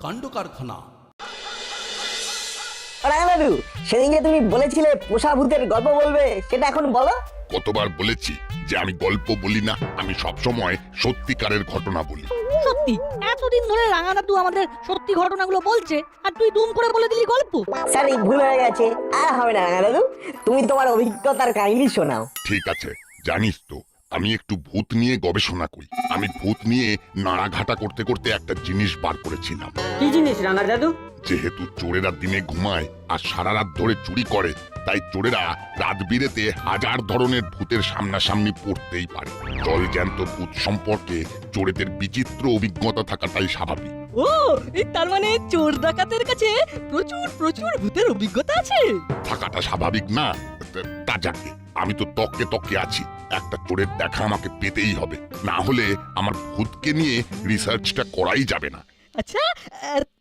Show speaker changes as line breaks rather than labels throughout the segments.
কাণ্ড কারখানা।
দাদু, সেদিনকে তুমি বলেছিলে পোষা ভূতের গল্প বলবে, সেটা এখন বলো।
কতবার বলেছি যে আমি গল্প বলি না, আমি সবসময় সত্যিকারের ঘটনা বলি।
সত্যি এতদিন ধরে রাঙা দাদু আমাদের সত্যি ঘটনাগুলো বলছে, আর তুই দুম করে বলে দিলি গল্প।
সরি, ভুল হয়ে গেছে, আর হবে না রাঙা দাদু। তুমি তোমার অভিজ্ঞতার কাহিনী শোনাও।
ঠিক আছে, জানিস তো আমি একটু ভূত নিয়ে গবেষণা করি। আমি ভূত নিয়ে নাড়াঘাটা করতে করতে একটা জিনিস বার করেছিলাম।
কি জিনিস রাঙা দাদু?
যেহেতু চোরেরা দিনে ঘুমায় আর সারা রাত ধরে চুরি করে, তাই চোরেরা রাত বিরেতে হাজার ধরনের ভূতের সামনাসামনি পড়তেই পারে। জল জ্যান্ত ভূত সম্পর্কে চোরেদের বিচিত্র অভিজ্ঞতা থাকাটাই স্বাভাবিক।
ও, তার মানে চোর ডাকাতের কাছে প্রচুর প্রচুর ভূতের অভিজ্ঞতা আছে।
থাকাটা স্বাভাবিক না? তা যাকে, আমি তো তককে তককে আছি। একটা চোরের দেখা আমাকে পেতেই হবে, না হলে আমার ভূতকে নিয়ে রিসার্চটা করাই যাবে না।
আচ্ছা,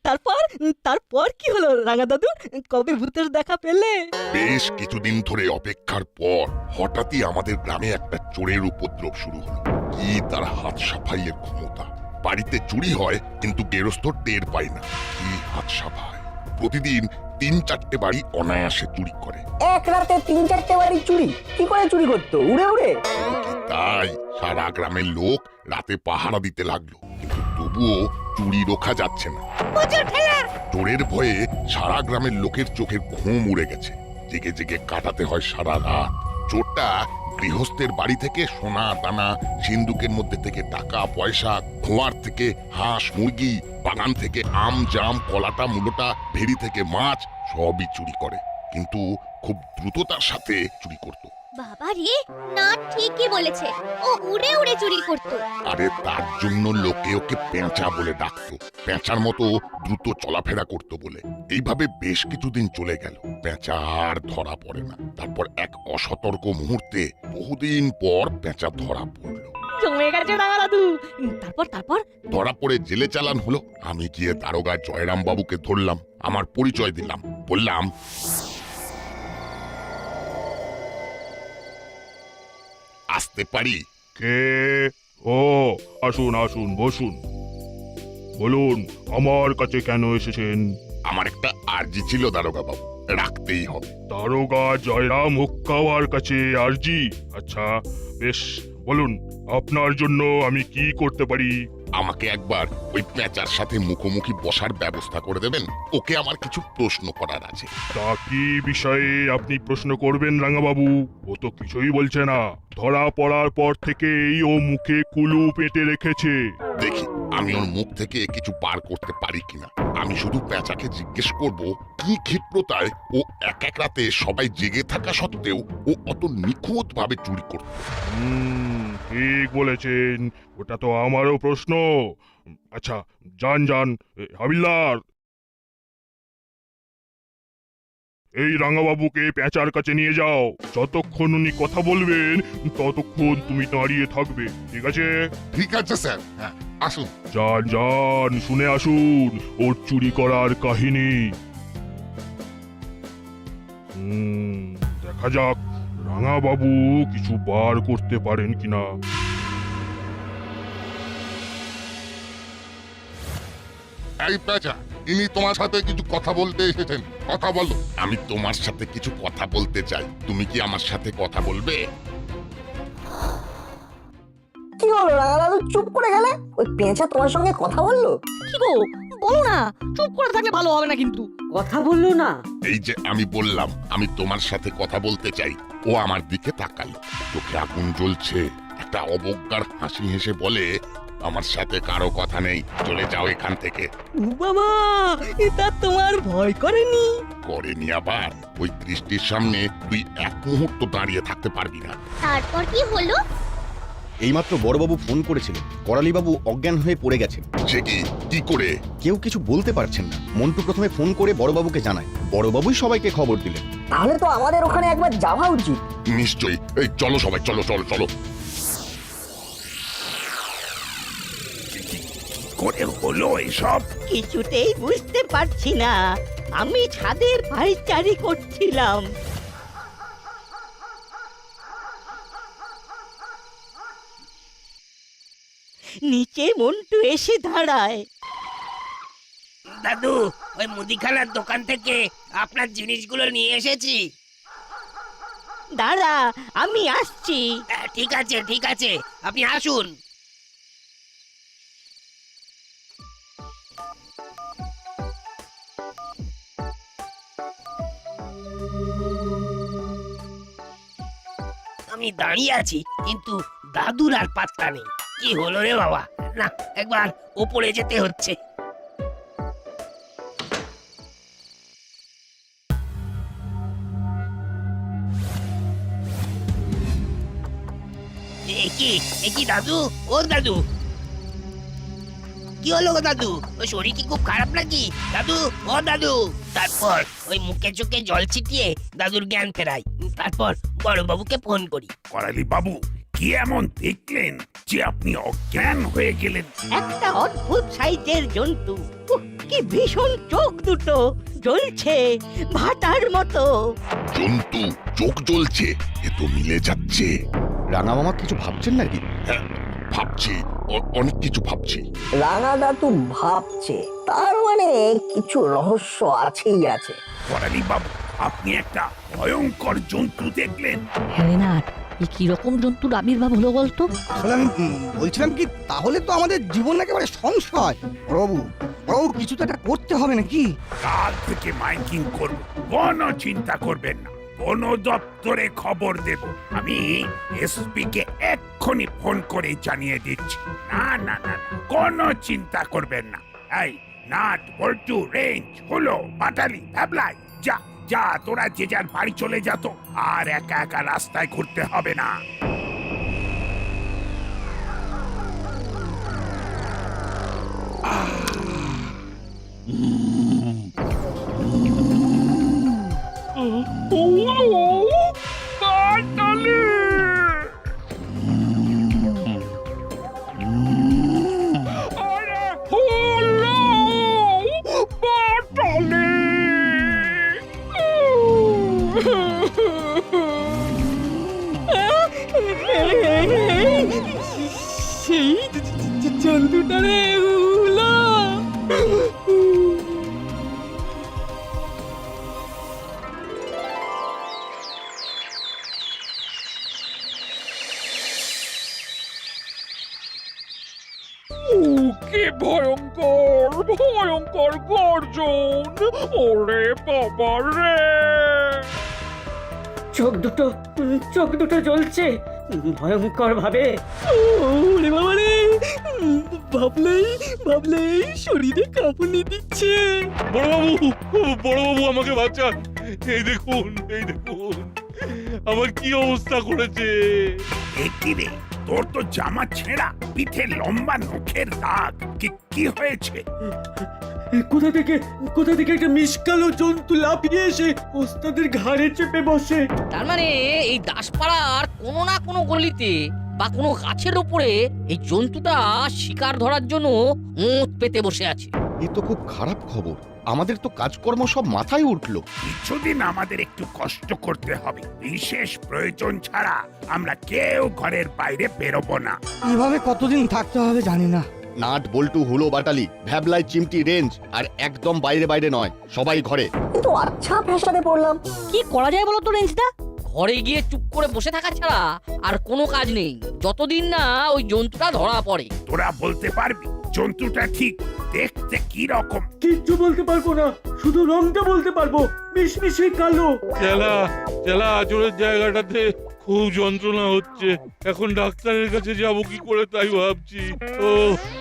তারপর তারপর কি হলো রাঙা দাদু? কবে ভূতের দেখা পেলে?
বেশ কিছুদিন ধরে অপেক্ষার পর হঠাৎই আমাদের গ্রামে একটা চোরের উপদ্রব শুরু হলো। কি তার হাত সাফাইয়ের ক্ষমতা! বাড়িতে চুরি হয় কিন্তু গেরস্থ টের পায় না। কি হাত সাফাই! প্রতিদিন ৩-৪টে বাড়ি অনায়াসে চুরি করে।
এক রাতে ৩-৪টে বাড়ি চুরি? কি করে চুরি করতো? উড়ে উড়ে?
তাই সারা গ্রামের লোক রাতে পাহারা দিতে লাগলো, কিন্তু তবুও চুরি রোখা যাচ্ছে না। চোরের ভয়ে সারা গ্রামের লোকের চোখের ঘুম উড়ে গেছে। জেগে জেগে কাটাতে হয় সারা রাত। চোরটা গৃহস্থের বাড়ি থেকে সোনা দানা, সিন্দুকের মধ্যে থেকে টাকা পয়সা, খোয়ার থেকে হাঁস মুরগি, বাগান থেকে আম জাম কলাটা মূলটা, ভেড়ি থেকে মাছ সবই চুরি করে, কিন্তু খুব দ্রুততার সাথে চুরি করত।
বাবা রে, না ঠিকই বলেছে, ও উড়ে উড়ে চুরি করতো।
আরে তার জন্য লোকে ওকে পেঁচা বলে ডাকতো। পেঁচার মতো দ্রুত চলাফেরা করতো বলে। এইভাবে বেশ কিছুদিন চলে গেল, পেঁচা আর ধরা পড়ে না। তারপর এক অসতর্ক মুহূর্তে বহুদিন পর পেঁচা ধরা পড়লো।
জমে গেছে রাঙা দাদু। তারপর তারপর
ধরা পড়ে জেলে চালান হলো। আমি গিয়ে দারোগা জয়রাম বাবুকে ধরলাম, আমার পরিচয় দিলাম, বললাম, আসতে পারি?
কে? ও, আসুন আসুন, বসুন। বলুন, আমার কাছে কেন এসেছেন?
আমার একটা আর্জি ছিল দারোগা বাবু, রাখতেই হবে।
দারোগা জয়রাম হুক্কাওয়ার কাছে আরজি? আচ্ছা, বেশ, বলুন আপনার জন্য আমি কি করতে পারি?
আমাকে একবার ওই পেঁচার সাথে মুখোমুখি বসার ব্যবস্থা করে দেবেন? ওকে আমার কিছু প্রশ্ন করার আছে।
তা কি বিষয়ে আপনি প্রশ্ন করবেন রাঙাবাবু? ও তো কিছুই বলছে না। ধরা পড়ার পর থেকেই ও মুখে কুলু পেটে রেখেছে।
দেখি আমি ওর মুখ থেকে কিছু বার করতে পারি কিনা। আমি শুধু পেঁচাকে জিজ্ঞেস করব, কি ক্ষিপ্রতায় ও এক এক রাতে সবাই জেগে থাকা সত্ত্বেও ও অত নিখুঁত ভাবে চুরি করত।
ঠিক বলেছেন, ওটা তো আমারও প্রশ্ন। আচ্ছা, যান যান, হাবিলদার, এই রাঙাবাবুকে পেঁচার কাছে নিয়ে যাও। যতক্ষণ উনি কথা বলবেন ততক্ষণ তুমি দাঁড়িয়ে থাকবে, ঠিক আছে?
ঠিক আছে স্যার, হ্যাঁ আসুন।
যান যান, শুনে আসুন ওর চুরি করার কাহিনী। দেখা যাক রাঙাবাবু কিছু বার করতে পারেন কিনা।
এই পেঁচা, ইনি তোমার সাথে কিছু কথা বলতে এসেছেন, কথা বলো। আমি তোমার সাথে কিছু কথা বলতে চাই, তুমি কি আমার সাথে কথা বলবে?
কি হলো রাঙা দাদু, চুপ করে গেলে? ওই পেঁচা তোমার সঙ্গে কথা বললো?
কি গো, বলো না। চুপ করে থাকলে ভালো হবে না কিন্তু।
কথা বললো না?
এই যে আমি বললাম আমি তোমার সাথে কথা বলতে চাই, ও আমার দিকে তাকালো, চোখে আগুন জ্বলছে। একটা অবজ্ঞার হাসি হেসে বলে, আমার সাথে কারো কথা নেই, চলে যাও এখান থেকে।
বাবা, এটা তোমার ভয় করেনি?
করেনি আবার? ওই দৃষ্টির সামনে তুই এক মুহূর্ত দাঁড়িয়ে থাকতে পারবি না।
তারপর কি হলো?
এইমাত্র বড়বাবু ফোন করেছিল, করালিবাবু অজ্ঞান হয়ে পড়ে গেছেন।
সে কি, কি করে?
কেউ কিছু বলতে পারছেন না। মন্টু প্রথমে ফোন করে বড়বাবুকে জানায়, বড়বাবুই সবাইকে খবর দিলেন।
তাহলে তো আমাদের ওখানে একবার যাওয়া উচিত।
নিশ্চয়ই, এই চলো সবাই, চলো চলো চলো। করে হলো এসব?
কিছুতেই বুঝতে পারছি না। আমি ছাদের পায়চারি করছিলাম, নিচে মন্টু এসে দাঁড়ায়।
দাদু, ওই মুদিখানার দোকান থেকে আপনার জিনিসগুলো নিয়ে এসেছি।
দাঁড়া, আমি আসছি।
ঠিক আছে ঠিক আছে, আপনি আসুন। আমি দাঁড়িয়ে আছি, কিন্তু দাদুর আর পাত্তা নেই। কি হলো রে বাবা? না, একবার ওপরে যেতে হচ্ছে। একি দাদু, ও দাদু, কি হলো গো দাদু? ওই শরীর কি খুব খারাপ নাকি দাদু? ও দাদু। তারপর ওই মুখে চোখে জল ছিটিয়ে দাদুর জ্ঞান ফেরাই, তারপর বড়বাবুকে ফোন করি।
করালি বাবু, কি এমন দেখলেন যে আপনি অজ্ঞান হয়ে গেলেন?
একটা অদ্ভুত সাইজের জন্তু। উহ, কি ভীষণ চোখ দুটো, জ্বলছে ভাটার মতো।
জন্তু চোখ জ্বলছে, এ তো মিলে যাচ্ছে।
রাঙা মামা কিছু ভাবছেন নাকি?
হ্যাঁ, ভাবছি, অনেক কিছু ভাবছি।
রাঙা দাদু ভাবছে, তার মানে কিছু রহস্য আছেই আছে।
করালি বাবু, আপনি একটা ভয়ঙ্কর জন্তু দেখলেন।
হ্যাঁ না, এই কিরকম জন্তুর আবির্ভাব হলো বলতো?
আসলে আমি বলছিলাম কি, তাহলে তো আমাদের জীবন একেবারে সংশয়। বাবু বাবু, কিছু তো একটা করতে হবে নাকি?
কাল থেকে মাইকিং করব, কোনো চিন্তা করবেন না। বন দপ্তরে খবর দেব। আমি এসপি কে এক্ষুনি ফোন করে জানিয়ে দিচ্ছি। না না না, কোনো চিন্তা করবেন না। এই নাট, বল্টু, রেঞ্জ, হলো পাটালি, ভ্যাবলাই, যা যা, তোরা যে যার বাড়ি চলে যা তো। আর একা একা রাস্তায় ঘুরতে হবে না।
সেই জন্তুটা রে, উলা।
কি ভয়ঙ্কর ভয়ঙ্কর গর্জন! ওরে বাবা রে!
চোখ দুটো জ্বলছে ভয়ঙ্কর ভাবে। ওরে বাবা রে, ভাবলেই শরীরে কাঁপুনি দিচ্ছে।
বড়বাবু আমাকে বাঁচান! এই দেখুন আমার কি অবস্থা করেছে!
কি রে, তোর তো জামা ছেঁড়া, পিঠে লম্বা নখের দাগ। কি হয়েছে?
কোথা থেকে একটা মিশকালো জন্তু লাফিয়ে এসে ওস্তাদের ঘাড়ে চেপে বসে।
তার মানে এই দাসপাড়ার কোনো না কোনো গলিতে বা কোনো গাছের উপরে এই জন্তুটা শিকার ধরার জন্য মুখ পেতে বসে আছে।
এ তো খুব খারাপ খবর। আমাদের তো কাজকর্ম সব মাথায় উঠলো।
কিছুদিন আমাদের একটু কষ্ট করতে হবে। বিশেষ প্রয়োজন ছাড়া আমরা কেউ ঘরের বাইরে বেরোবো না।
এইভাবে কতদিন থাকতে হবে জানি না।
নাট, বল্টু, হুলো, বাটালি, ভ্যাবলাই, চিমটি, রেঞ্জ আর একদম বাইরে নয়, সবাই ঘরে।
কিন্তু আচ্ছা ফ্যাসাদে পড়লাম।
কি করা যায় বলো তো রেঞ্জদা?
ঘরে গিয়ে চুপ করে বসে থাকা ছাড়া আর কোনো কাজ নেই, যতদিন না ওই জন্তুটা ধরা পড়ে।
তোরা বলতে পারবি জন্তুটা ঠিক দেখতে কি রকম?
কিচ্ছু বলতে পারবো না, শুধু রংটা বলতে পারবো, মিশমিশে কালো।
চেলা আচরের জায়গাটাতে খুব যন্ত্রণা হচ্ছে। এখন ডাক্তারের কাছে যাব কি করে তাই ভাবছি। ও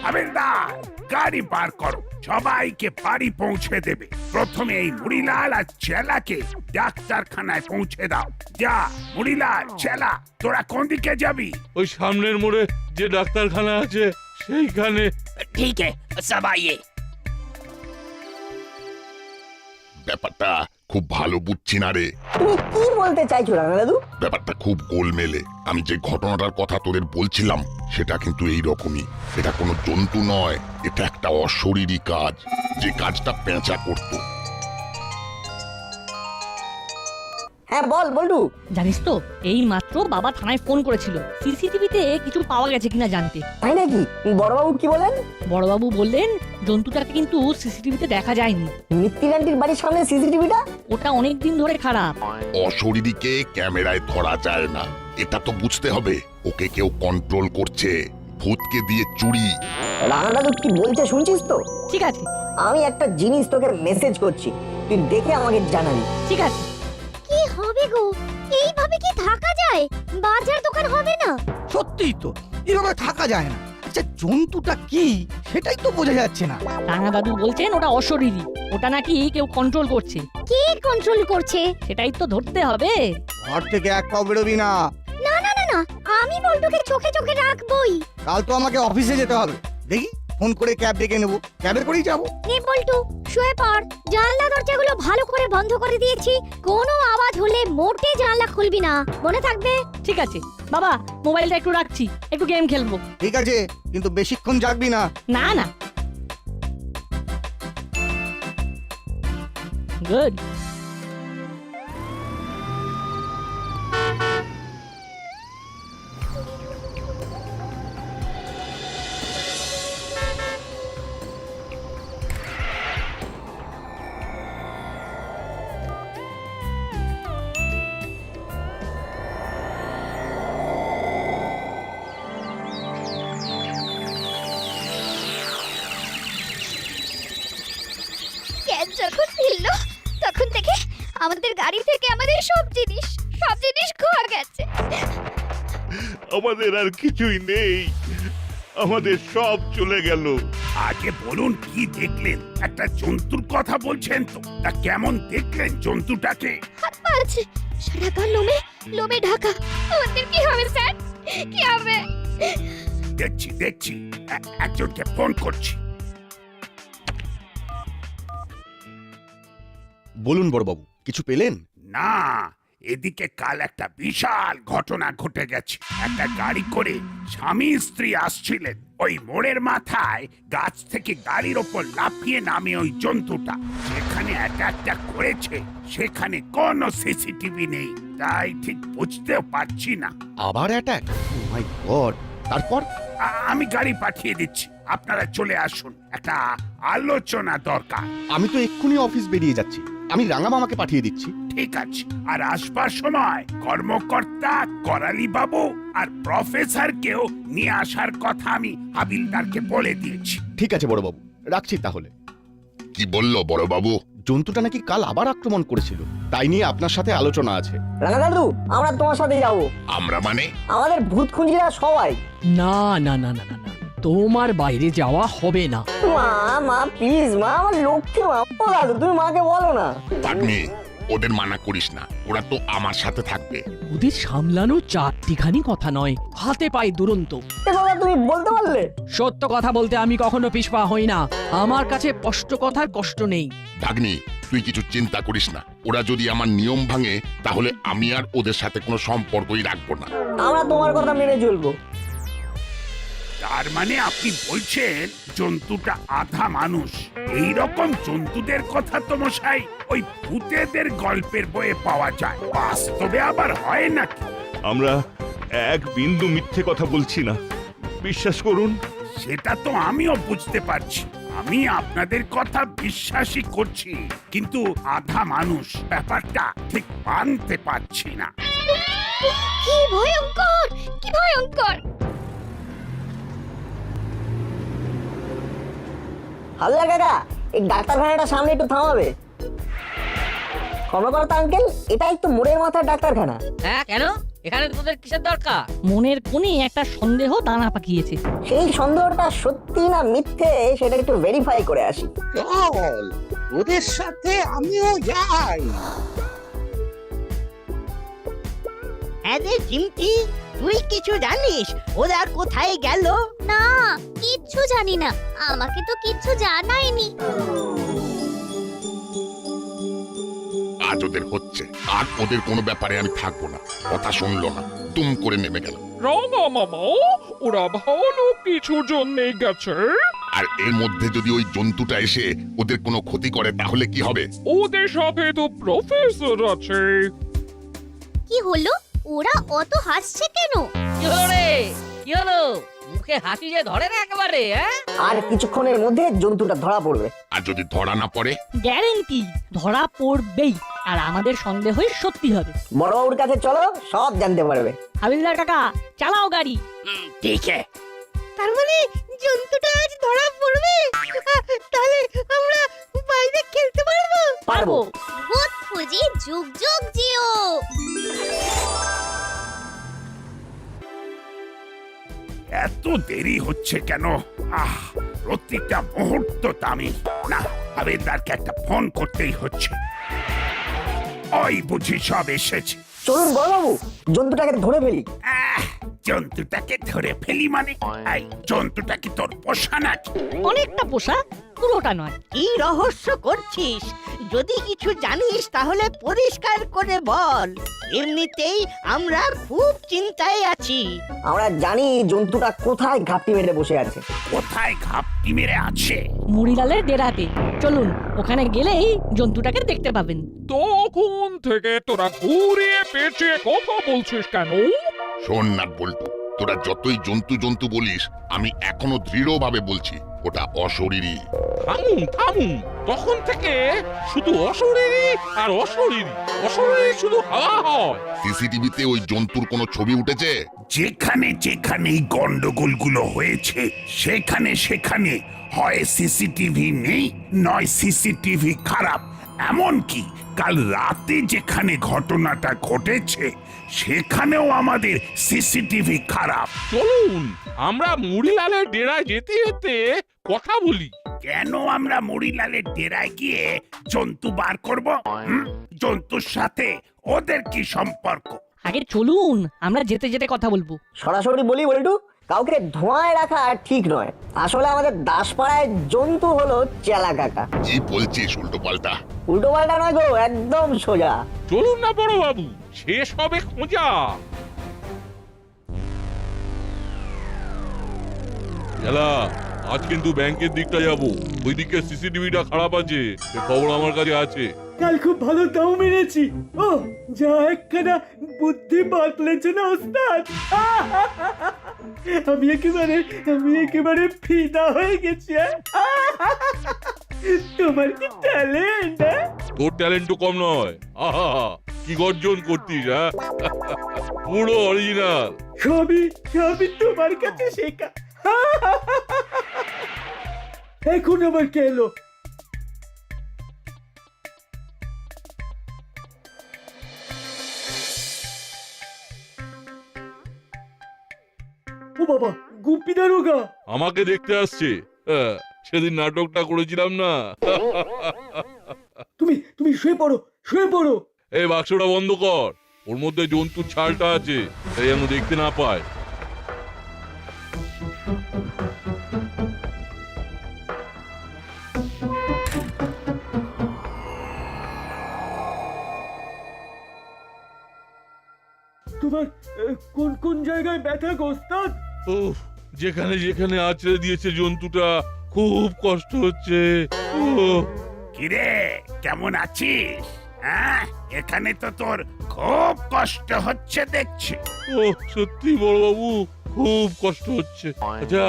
হাবিলদার, গাড়ি পার করো, সবাইকে বাড়ি পৌঁছে দেবে। প্রথমে এই মুড়িলাল আর চেলাকে ডাক্তারখানায় পৌঁছে দাও। যা মুড়িলাল, চেলা, তোরা কোন দিকে যাবি?
ওই সামনের মোড়ে যে ডাক্তারখানা আছে সেইখানে।
ঠিক আছে, সব আইয়ে।
ব্যাপারটা খুব ভালো বুঝছি না রে।
তুমি কি বলতে চাইছো রাঙা দাদু?
ব্যাপারটা খুব গোলমেলে। আমি যে ঘটনাটার কথা তোদের বলছিলাম সেটা কিন্তু এই রকমই। এটা কোনো জন্তু নয়, এটা একটা অশরীরী কাজ, যে কাজটা পেঁচা করত।
হ্যাঁ বল বল্টু।
জানিস তো এই মাত্র বাবা থানায় ফোন করেছিল সিসিটিভিতে কিছু পাওয়া গেছে কিনা জানতে।
তাই নাকি? বড়বাবু কি বলেন?
বড়বাবু বললেন জন্তুটাকে কিন্তু সিসিটিভিতে দেখা যায়নি।
মিত্তির আন্টির বাড়ির সামনে সিসিটিভিটা?
ওটা অনেক দিন ধরে খারাপ।
অশরীরীকে ক্যামেরায় ধরা যায় না, এটা তো বুঝতে হবে। ওকে কেউ কন্ট্রোল করছে, ভূতকে দিয়ে চুরি।
রানা দাদু কি বলছে শুনছিস তো?
ঠিক আছে
আমি একটা জিনিস তোকে মেসেজ করছি, তুই দেখে আমাকে জানাবি।
ঠিক আছে।
কি হবে গো? এইভাবে কি থাকা যায়? বাজার দোকান হবে না?
সত্যিই তো, এভাবে থাকা যায় না। আচ্ছা জন্তুটা কি সেটাই তো বোঝা যাচ্ছে না।
রাঙা দাদু বলছেন ওটা অশরীরী, ওটা নাকি কেউ কন্ট্রোল করছে।
কে কন্ট্রোল করছে?
সেটাই তো ধরতে হবে।
ঘর থেকে এক পাও বেরোবি না।
না না না না, আমি বল্টুকে চোখে চোখে রাখবই।
কাল তো আমাকে অফিসে যেতে হবে, দেখি ফোন করে ক্যাব ডেকে নেবো, ক্যাবের করেই যাবো।
নে বল্টু, শুয়ে পড়। জানলা দরজাগুলো ভালো করে বন্ধ করে দিয়েছি, কোনো আওয়াজ হলে মোটে জানলা খুলবি না, মনে থাকবে?
ঠিক আছে বাবা, মোবাইলটা একটু রাখছি, একটু গেম খেলবো।
ঠিক আছে, কিন্তু বেশিক্ষণ জাগবি না।
না না। গুড।
ক্যান যখন ফিরল তখন থেকে আমাদের গাড়ি থেকে আমাদের সব জিনিস খোয়া গেছে।
আমাদের আর কিছুই নেই, আমাদের সব চলে গেল।
আগে বলুন কি দেখলেন? একটা জন্তুর কথা বলছেন তো, তা কেমন দেখলেন জন্তুটাকে?
হাত পা আছে, সারা গা লোমে ঢাকা। আমাদের কি হবে স্যার, কি হবে?
দেখছি একজনকে ফোন করছি।
বলুন বড়বাবু, কিছু পেলেন?
না, এদিকে কাল একটা বিশাল ঘটনা ঘটে গেছে। একটা গাড়ি করে স্বামী স্ত্রী আসছিলেন, ওই মোড়ের মাথায় গাছ থেকে গাড়ির ওপর লাফিয়ে নামে ওই জন্তুটা। যেখানে অ্যাটাকটা করেছে সেখানে কোনো সিসিটিভি নেই, তাই ঠিক বুঝতেও পারছি না।
আবার অ্যাটাক? ও মাই গড! তারপর?
আমি গাড়ি পাঠিয়ে দিচ্ছি, আপনারা চলে আসুন, একটা আলোচনা দরকার।
আমি তো এক্ষুনি অফিস বেরিয়ে যাচ্ছি, আমি রাঙা মামাকে পাঠিয়ে দিচ্ছি।
ঠিক আছে, আর আসবার সময় কর্মকর্তা করালি বাবু আর প্রফেসরকেও নিয়ে আসার কথা আমি হাবিলদারকে বলে দিয়েছি।
ঠিক আছে বড়বাবু, রাখছি তাহলে।
কি বললো বড়বাবু?
জন্তুটা নাকি কাল আবার আক্রমণ করেছিল, তাই নিয়ে আপনার সাথে আলোচনা আছে।
রানা দাদু আমরা তোমার সাথে যাবো।
আমরা মানে?
আমাদের ভূত খুঁজিরা সবাই।
না না না না না না, তোমার বাইরে যাওয়া হবে না।
মা প্লিজ মা, আমার লক্ষ্মী মা। ও দাদু তুমি মাকে বলো না।
থাকনি, ওদের মানা করিস না, ওরা তো আমার সাথে থাকবে।
ওদের সামলানো চারটিখানি কথা নয়, হাতে পায়ে দুরন্ত।
এ কথা তুমি বলতে পারলে?
সত্য কথা বলতে আমি কখনো পিছপা হই না, আমার কাছে স্পষ্ট কথার কষ্ট নেই।
ভাগ্নি, তুই কিছু চিন্তা করিস না, ওরা যদি আমার নিয়ম ভাঙে তাহলে আমি আর ওদের সাথে কোনো সম্পর্কই রাখবো না।
আমরা তোমার কথা মেনে চলবো।
তার মানে আপনি বলছেন জন্তুটা আধা মানুষ? এই রকম জন্তুদের কথা তো মশাই ওই ভূতেদের গল্পের বইয়ে পাওয়া যায়, বাস্তবে আবার হয় নাকি?
আমরা এক বিন্দু মিথ্যে কথা বলছি না, বিশ্বাস করুন।
সেটা তো আমিও বুঝতে পারছি, আমি আপনাদের কথা বিশ্বাসই করছি, কিন্তু আধা মানুষ ব্যাপারটা ঠিক মানতে পারছি না।
কি ভয়ঙ্কর, কি ভয়ঙ্কর!
হাল্লা কাকা, এই ডাক্তারখানাটা সামনে একটু থামাবে? কর্মকর্তা আঙ্কেল, এটাই তো মোড়ের মাথার ডাক্তারখানা।
হ্যাঁ কেন? এখানে তোদের কিসের দরকার?
মনের কোণে একটা সন্দেহ দানা পাকিয়েছে।
সেই সন্দেহটা সত্যি না মিথ্যে সেটা একটু ভেরিফাই করে আসি।
চল, ওদের সাথে আমিও যাই। আরে চিমটি, তুই কিছু জানিস ওরা কোথায় গেল?
না, কিচ্ছু জানি না, আমাকে তো কিচ্ছু জানায়নি।
আজ ওদের হচ্ছে, আর ওদের কোনো ব্যাপারে আমি থাকবো না। কথা শুনলো না, দুম করে নেমে গেল।
রাঙা মামা, ওরা ভালো কিছুর জন্যে গেছে।
আর এর মধ্যে যদি ওই জন্তুটা এসে ওদের কোনো ক্ষতি করে তাহলে কি হবে?
ওদের সাথে তো প্রফেসর আছে।
কি হলো? ওরা অত হাসছে কেন?
কি হলো রে? কি হলো? মুখে হাসি যে ধরে না একেবারে, হ্যাঁ?
আর কিছুক্ষণের মধ্যে জন্তুটা ধরা পড়বে।
আর যদি ধরা না পড়ে?
গ্যারেন্টি ধরা পড়বেই, আর আমাদের সন্দেহই সত্যি হবে।
বড়বাবুর কাছে চলো, সব জানতে পারবে।
হাবিলদার কাকা, চালাও গাড়ি।
ঠিক আছে।
তার মানে জন্তুটা আজ ধরা পড়বে, তাহলে আমরা বাইরে খেলতে পারবো।
পারবো।
ভূত খুঁজি যুগ যুগ জিও।
এত দেরি হচ্ছে কেন? প্রতিটা মুহূর্ত দামি। না, হাবিলদারকে একটা ফোন করতেই হচ্ছে। ওই বুঝি সব এসেছে।
চলুন বড়বাবু, জন্তুটাকে ধরে ফেলি।
জন্তুটাকে ধরে ফেলি মানে? এই জন্তুটা কি তোর পোষা নাকি?
অনেকটা পোষা, পুরোটা নয়।
কি রহস্য করছিস? যদি কিছু জানিস তাহলে পরিষ্কার করে বল। এমনিতেই আমরা খুব চিন্তায় আছি।
আমরা জানি জন্তুটা কোথায় ঘাপটি মেরে বসে আছে।
কোথায় ঘাপটি মেরে আছে?
মুড়িলালের ডেরাতে চলুন, ওখানে গেলেই জন্তুটাকে দেখতে পাবেন।
তখন থেকে তোরা ঘুরিয়ে পেঁচিয়ে কথা বলছিস কেন?
শোন না বল্টু, তোরা যতই জন্তু জন্তু বলিস, আমি এখনো দৃঢ়ভাবে বলছি ওটা অশরীরী।
থামুন থামুন, তখন থেকে শুধু অশরীরী আর অশরীরী, অশরীরী শুধু হাওয়া হয়।
সিসিটিভিতে ওই জন্তুর কোনো ছবি উঠেছে?
যেখানে যেখানে এই গন্ডগোলগুলো হয়েছে সেখানে সেখানে হয় সিসিটিভি নেই, নয় সিসিটিভি খারাপ। এমনকি কাল রাতে যেখানে ঘটনাটা ঘটেছে সেখানেও আমাদের সিসিটিভি খারাপ।
চলুন আমরা মুড়িলালের ডেরায় যেতে যেতে কথা বলি।
কেন আমরা মুড়িলালের ডেরায় গিয়ে জন্তু বার করব? জন্তুর সাথে ওদের কি সম্পর্ক?
আগে চলুন, আমরা যেতে যেতে কথা বলবো।
সরাসরি বলি বল্টু, কাউকে ধোঁয়ায় রাখা ঠিক নয়। আসলে আমাদের দাসপাড়ায় জন্তু হলো চেলা কাকা।
কি বলছিস উল্টো পাল্টা?
উল্টো পাল্টা নয় গো, একদম সোজা।
চলুন না বড় বাবু, শেষ হবে খোঁজা।
এলা, আজ কিন্তু ব্যাংকের দিকটা যাব। ওইদিকে সিসিটিভিটা খারাপ আছে, সে খবর আমার কাছে আছে।
কাল খুব ভালো দাম মেরেছি। ও যা একখানা বুদ্ধি বাতলেছে না ওস্তাদ। আমি একেবারে ফিদা হয়ে গেছি। তোমার কি ট্যালেন্ট?
তোর ট্যালেন্ট তো কম নয়। আহা, কি গর্জন করতিস, হ্যাঁ? পুরো অরিজিনাল।
সবই তোমার কাছে শেখা। এখন আবার কে এলো? ও বাবা, গুপি দারোগা
আমাকে দেখতে আসছে। সেদিন নাটকটা করেছিলাম না।
তুমি শুয়ে পড়ো।
এই বাক্সটা বন্ধ কর, ওর মধ্যে জন্তুর ছালটা আছে, তাই যেন দেখতে না পায়।
তোমার কোন জায়গায় ব্যথা গো ওস্তাদ?
উফ, যেখানে যেখানে আছড়ে দিয়েছে জন্তুটা, খুব কষ্ট হচ্ছে।
কিরে, কেমন আছিস? হ্যাঁ, এখানে তো তোর খুব কষ্ট হচ্ছে দেখছি।
ও সত্যি বড় বাবু, খুব কষ্ট হচ্ছে। আচ্ছা,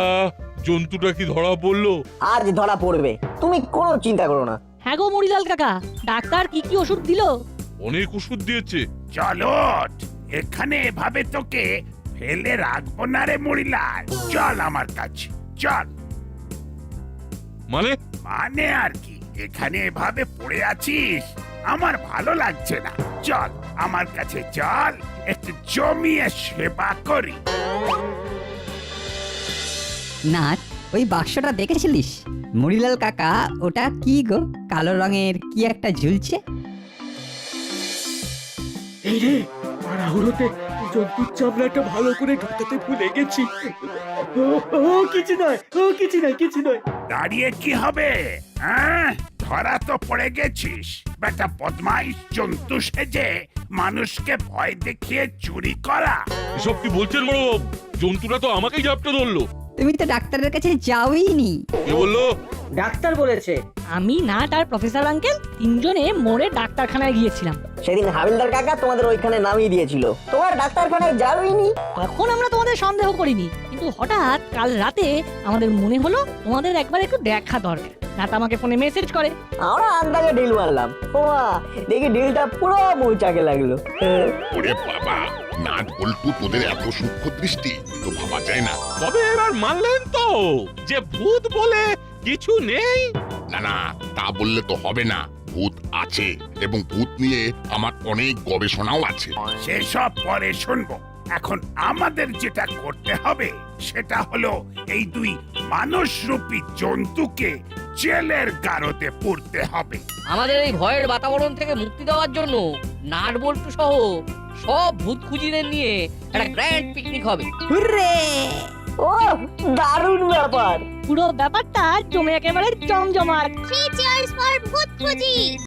জন্তুটা কি ধরা পড়লো?
আজ ধরা পড়বে, তুমি কোনো চিন্তা করো না।
হ্যাঁ গো মুড়িলাল কাকা, ডাক্তার কি কি ওষুধ দিল?
অনেক ওষুধ দিয়েছে।
চলো, এখানে এভাবে তোকে ফেলে রাখবো না রে মুড়িলাল। চল আমার কাছে, চল। মানে আর কি, এখানে এভাবে পড়ে আছিস, আমার ভালো লাগছে না। চল আমার কাছে, চল, একটু জমিয়ে সেবা করি।
না, ওই বাক্সটা দেখেছিলিস? মুড়িলাল কাকা, ওটা কি গো? কালো রঙের কি একটা ঝুলছে।
এই রে, তাড়াহুড়োতে জন্তুর চামড়াটা ভালো করে ঢোকাতে ভুলে গেছি। কিছু নয়।
দাঁড়িয়ে কি হবে? হ্যাঁ, ধরা তো পড়ে গেছিস। বেটা বদমাইশ, জন্তু সেজে মানুষকে ভয় দেখিয়ে চুরি করা।
এসব কি বলছেন বড় বাবু? জন্তুটা তো আমাকেই জাপটে ধরলো।
তুমি তো ডাক্তারের কাছে যাওই নি।
কে বললো?
ডাক্তার বলেছে। আমি নাট আর প্রফেসর আঙ্কেল তিনজনে মোড়ে ডাক্তারখানায় গিয়েছিলাম।
সেদিন হাবিলদার কাকা তোমাদের ওইখানে নামিয়ে দিয়েছিল, তোমার ডাক্তারখানায় যাওইনি।
তখন আমরা তোমাদের সন্দেহ করিনি, কিন্তু হঠাৎ কাল রাতে আমাদের মনে হলো তোমাদের একবার একটু দেখা দরকার। নাট আমাকে ফোনে মেসেজ করে।
আমরা আন্দাজে ডিল মারলাম, ওমা দেখি ডিলটা পুরো মৌচাকে লাগলো।
ওরে বাবা, নাট বল্টু তোদের এত সূক্ষ্ম দৃষ্টি তো ভাবা যায় না।
তবে এবার মানলেন তো যে ভূত বলে কিছু নেই?
না না, তা বললে তো হবে না। ভূত আছে, এবং ভূত নিয়ে আমার অনেক গবেষণাও আছে।
সেসব পরে শুনবো। এখন আমাদের যেটা করতে হবে সেটা হলো এই দুই মানুষরূপী জন্তুকে জেলের গারদে পুরতে হবে।
আমাদের এই ভয়ের বাতাবরণ থেকে মুক্তি দেওয়ার জন্য নাট বল্টু সহ সব ভূত খুঁজিদের নিয়ে একটা গ্র্যান্ড পিকনিক হবে।
হুররে!
ও দারুণ ব্যাপার।
পুরো ব্যাপারটা জমে একেবারে জমজমাট।
থ্রি চিয়ার্স ফর ভূত খুঁজি।